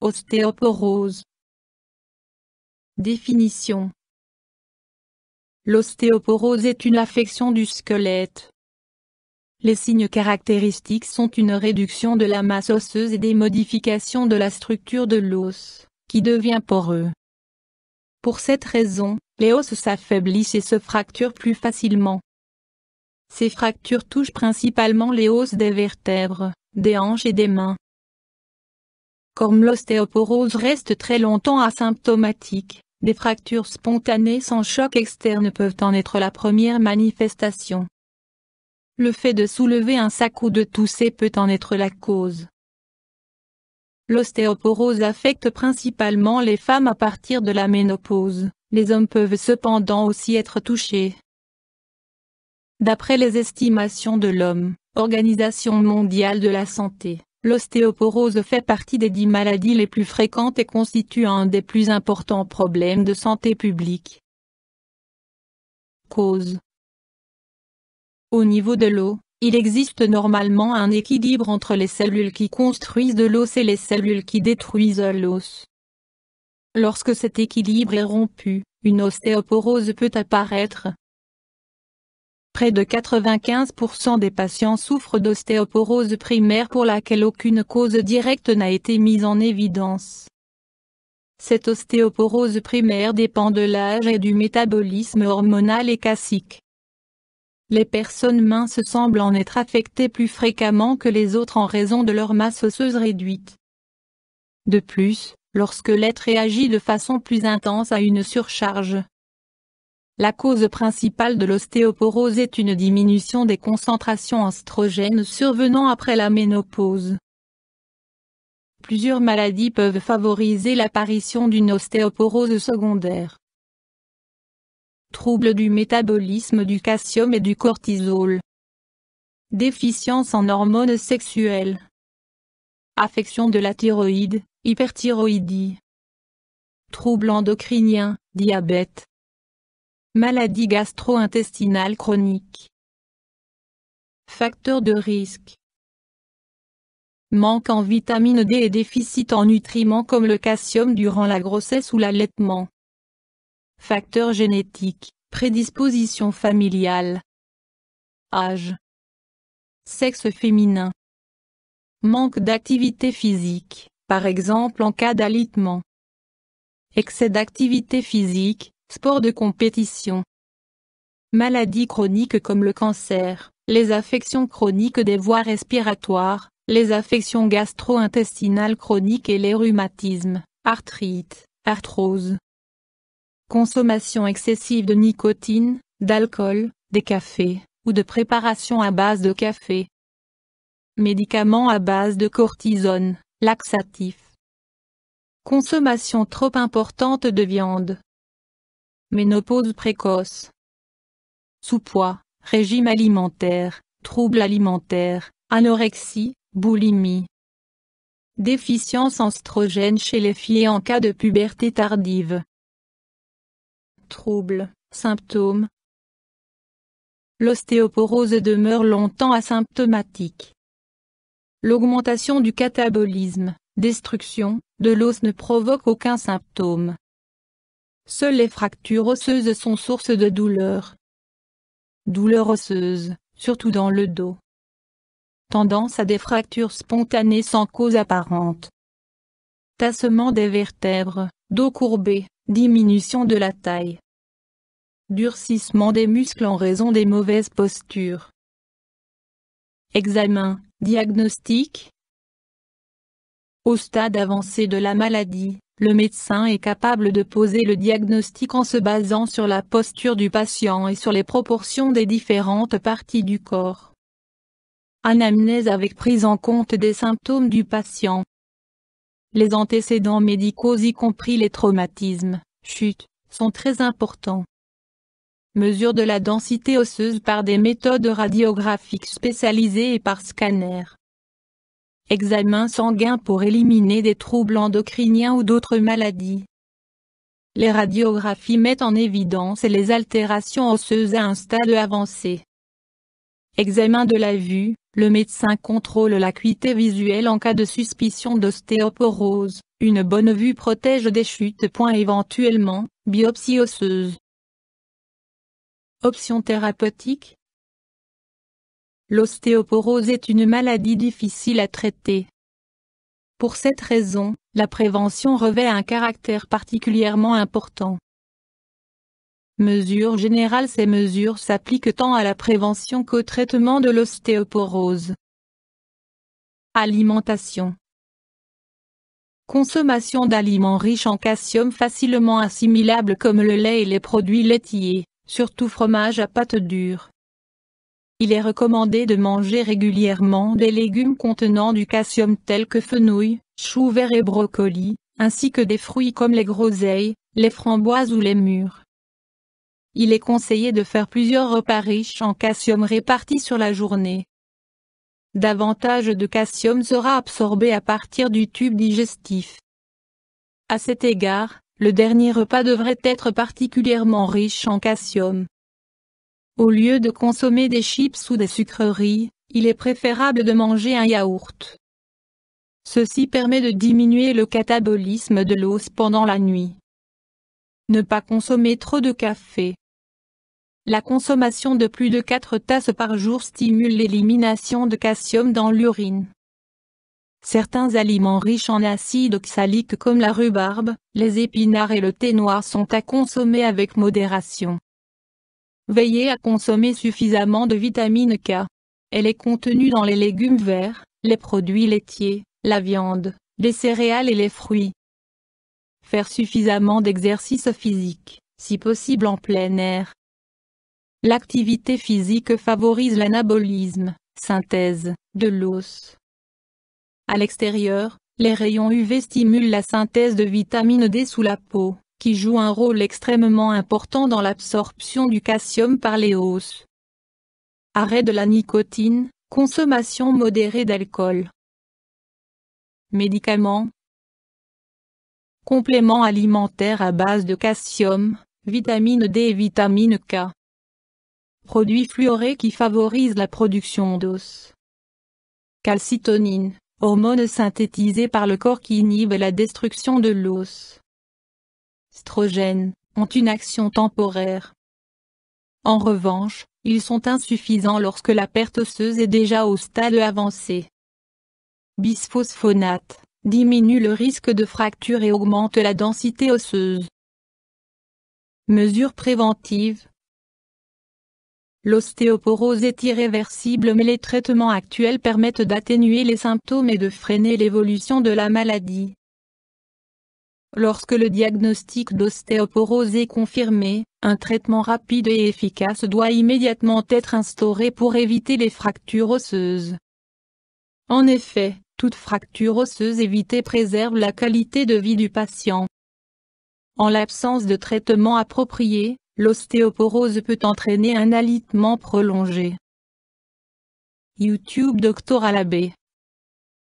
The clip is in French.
Ostéoporose. Définition. L'ostéoporose est une affection du squelette. Les signes caractéristiques sont une réduction de la masse osseuse et des modifications de la structure de l'os, qui devient poreux. Pour cette raison, les os s'affaiblissent et se fracturent plus facilement. Ces fractures touchent principalement les os des vertèbres, des hanches et des mains. Comme l'ostéoporose reste très longtemps asymptomatique, des fractures spontanées sans choc externe peuvent en être la première manifestation. Le fait de soulever un sac ou de tousser peut en être la cause. L'ostéoporose affecte principalement les femmes à partir de la ménopause, les hommes peuvent cependant aussi être touchés. D'après les estimations de l'OMS, Organisation mondiale de la santé, l'ostéoporose fait partie des 10 maladies les plus fréquentes et constitue un des plus importants problèmes de santé publique. Cause. Au niveau de l'os, il existe normalement un équilibre entre les cellules qui construisent de l'os et les cellules qui détruisent l'os. Lorsque cet équilibre est rompu, une ostéoporose peut apparaître. Près de 95% des patients souffrent d'ostéoporose primaire pour laquelle aucune cause directe n'a été mise en évidence. Cette ostéoporose primaire dépend de l'âge et du métabolisme hormonal et cassique. Les personnes minces semblent en être affectées plus fréquemment que les autres en raison de leur masse osseuse réduite. De plus, leur squelette réagit de façon plus intense à une surcharge. La cause principale de l'ostéoporose est une diminution des concentrations oestrogènes survenant après la ménopause. Plusieurs maladies peuvent favoriser l'apparition d'une ostéoporose secondaire. Troubles du métabolisme du calcium et du cortisol. Déficience en hormones sexuelles. Affection de la thyroïde, hyperthyroïdie. Troubles endocriniens, diabète. Maladie gastro-intestinale chronique. Facteurs de risque. Manque en vitamine D et déficit en nutriments comme le calcium durant la grossesse ou l'allaitement. Facteurs génétiques, prédisposition familiale. Âge. Sexe féminin. Manque d'activité physique, par exemple en cas d'alitement. Excès d'activité physique, sport de compétition. Maladies chroniques comme le cancer, les affections chroniques des voies respiratoires, les affections gastro-intestinales chroniques et les rhumatismes, arthrite, arthrose. Consommation excessive de nicotine, d'alcool, des cafés, ou de préparations à base de café. Médicaments à base de cortisone, laxatifs. Consommation trop importante de viande. Ménopause précoce. Sous-poids, régime alimentaire, troubles alimentaires, anorexie, boulimie. Déficience en oestrogène chez les filles en cas de puberté tardive. Troubles, symptômes. L'ostéoporose demeure longtemps asymptomatique. L'augmentation du catabolisme, destruction, de l'os ne provoque aucun symptôme. Seules les fractures osseuses sont source de douleur. Douleur osseuse, surtout dans le dos. Tendance à des fractures spontanées sans cause apparente. Tassement des vertèbres, dos courbé, diminution de la taille. Durcissement des muscles en raison des mauvaises postures. Examen, diagnostic. Au stade avancé de la maladie, le médecin est capable de poser le diagnostic en se basant sur la posture du patient et sur les proportions des différentes parties du corps. Anamnèse avec prise en compte des symptômes du patient. Les antécédents médicaux y compris les traumatismes, chutes, sont très importants. Mesure de la densité osseuse par des méthodes radiographiques spécialisées et par scanner. Examen sanguin pour éliminer des troubles endocriniens ou d'autres maladies. Les radiographies mettent en évidence les altérations osseuses à un stade avancé. Examen de la vue, le médecin contrôle l'acuité visuelle en cas de suspicion d'ostéoporose, Une bonne vue protège des chutes. Éventuellement, biopsie osseuse. Options thérapeutiques. L'ostéoporose est une maladie difficile à traiter. Pour cette raison, la prévention revêt un caractère particulièrement important. Mesures générales. Ces mesures s'appliquent tant à la prévention qu'au traitement de l'ostéoporose. Alimentation. Consommation d'aliments riches en calcium facilement assimilables comme le lait et les produits laitiers, surtout fromage à pâte dure. Il est recommandé de manger régulièrement des légumes contenant du calcium tels que fenouil, choux verts et brocolis, ainsi que des fruits comme les groseilles, les framboises ou les mûres. Il est conseillé de faire plusieurs repas riches en calcium répartis sur la journée. Davantage de calcium sera absorbé à partir du tube digestif. À cet égard, le dernier repas devrait être particulièrement riche en calcium. Au lieu de consommer des chips ou des sucreries, il est préférable de manger un yaourt. Ceci permet de diminuer le catabolisme de l'os pendant la nuit. Ne pas consommer trop de café. La consommation de plus de 4 tasses par jour stimule l'élimination de calcium dans l'urine. Certains aliments riches en acide oxalique comme la rhubarbe, les épinards et le thé noir sont à consommer avec modération. Veillez à consommer suffisamment de vitamine K. Elle est contenue dans les légumes verts, les produits laitiers, la viande, les céréales et les fruits. Faire suffisamment d'exercice physique, si possible en plein air. L'activité physique favorise l'anabolisme, synthèse, de l'os. À l'extérieur, les rayons UV stimulent la synthèse de vitamine D sous la peau, qui joue un rôle extrêmement important dans l'absorption du calcium par les os. Arrêt de la nicotine, consommation modérée d'alcool. Médicaments. Compléments alimentaires à base de calcium, vitamine D et vitamine K. Produits fluorés qui favorisent la production d'os. Calcitonine, hormone synthétisée par le corps qui inhibe la destruction de l'os. Oestrogènes, ont une action temporaire. En revanche, ils sont insuffisants lorsque la perte osseuse est déjà au stade avancé. Bisphosphonate, diminue le risque de fracture et augmente la densité osseuse. Mesures préventives. L'ostéoporose est irréversible mais les traitements actuels permettent d'atténuer les symptômes et de freiner l'évolution de la maladie. Lorsque le diagnostic d'ostéoporose est confirmé, un traitement rapide et efficace doit immédiatement être instauré pour éviter les fractures osseuses. En effet, toute fracture osseuse évitée préserve la qualité de vie du patient. En l'absence de traitement approprié, l'ostéoporose peut entraîner un alitement prolongé. YouTube Dr Alabé